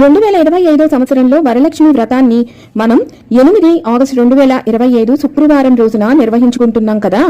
2025 సంవత్సరంలో వరలక్ష్మి వ్రతాన్ని మనం 8 ఆగస్టు 2025 శుక్రవారం రోజున నిర్వహించుకుంటున్నాం కదా.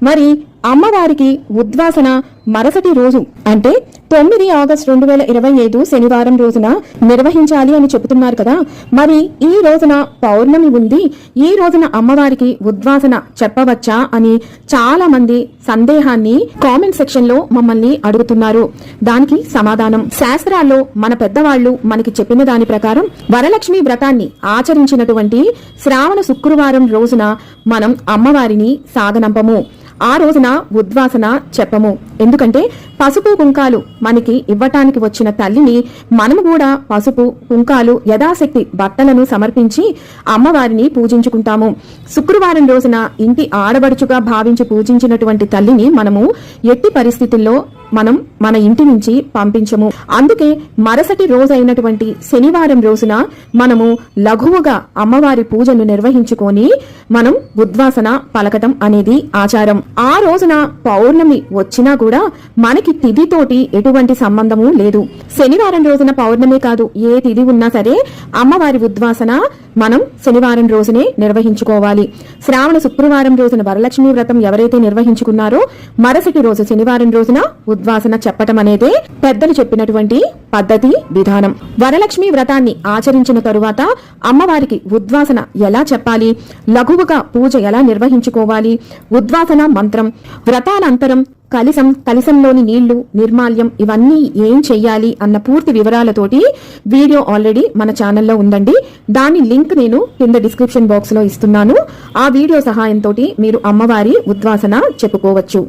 మరి అమ్మవారికి ఉద్వాసన మరుసటి రోజు అంటే 9 ఆగస్టు 2025 శనివారం రోజున నిర్వహించాలి అని చెబుతున్నారు కదా. మరి ఈ రోజున పౌర్ణమి ఉంది, ఈ రోజున అమ్మవారికి ఉద్వాసన చెప్పవచ్చా అని చాలా మంది సందేహాన్ని కామెంట్ సెక్షన్ లో మమ్మల్ని అడుగుతున్నారు. దానికి సమాధానం, శాస్త్రాల్లో మన పెద్దవాళ్లు మనకి చెప్పిన దాని ప్రకారం వరలక్ష్మి వ్రతాన్ని ఆచరించినటువంటి శ్రావణ శుక్రవారం రోజున మనం అమ్మవారిని సాగనంపము. ఆ రోజున ఉద్వాసన చెప్పము. ఎందుకంటే పసుపు కుంకాలు మనకి ఇవ్వటానికి వచ్చిన తల్లిని మనము కూడా పసుపు కుంకాలు యథాశక్తి బట్టలను సమర్పించి అమ్మవారిని పూజించుకుంటాము. శుక్రవారం రోజున ఇంటి ఆడబడుచుగా భావించి పూజించినటువంటి తల్లిని మనము ఎట్టి పరిస్థితుల్లో మనం మన ఇంటి నుంచి పంపించము. అందుకే మరుసటి రోజైనటువంటి శనివారం రోజున మనము లఘువుగా అమ్మవారి పూజను నిర్వహించుకొని మనం ఉద్వాసన పలకటం అనేది ఆచారం. ఆ రోజున పౌర్ణమి వచ్చినా కూడా మనకి తిథితోటి ఎటువంటి సంబంధము లేదు. శనివారం రోజున పౌర్ణమి కాదు, ఏ తిథి ఉన్నా సరే అమ్మవారి ఉద్వాసన మనం శనివారం రోజునే నిర్వహించుకోవాలి. శ్రావణ శుక్రవారం రోజున వరలక్ష్మి వ్రతం ఎవరైతే నిర్వహించుకున్నారో మరుసటి రోజు శనివారం రోజున ఉద్వాసన చెప్పటం అనేదే పెద్దలు చెప్పినటువంటి పద్ధతి విధానం. వరలక్ష్మి వ్రతాన్ని ఆచరించిన తరువాత అమ్మవారికి ఉద్వాసన ఎలా చెప్పాలి, లఘువుగా పూజ ఎలా నిర్వహించుకోవాలి, ఉద్వాసన మంత్రం, వ్రతానంతరం కలశంలోని నీళ్లు, నిర్మాల్యం ఇవన్నీ ఏం చెయ్యాలి అన్న పూర్తి వివరాలతోటి వీడియో ఆల్రెడీ మన ఛానల్లో ఉందండి. దాని లింక్ నేను కింద డిస్క్రిప్షన్ బాక్స్ లో ఇస్తున్నాను. ఆ వీడియో సహాయంతో మీరు అమ్మవారి ఉద్వాసన చెప్పుకోవచ్చు.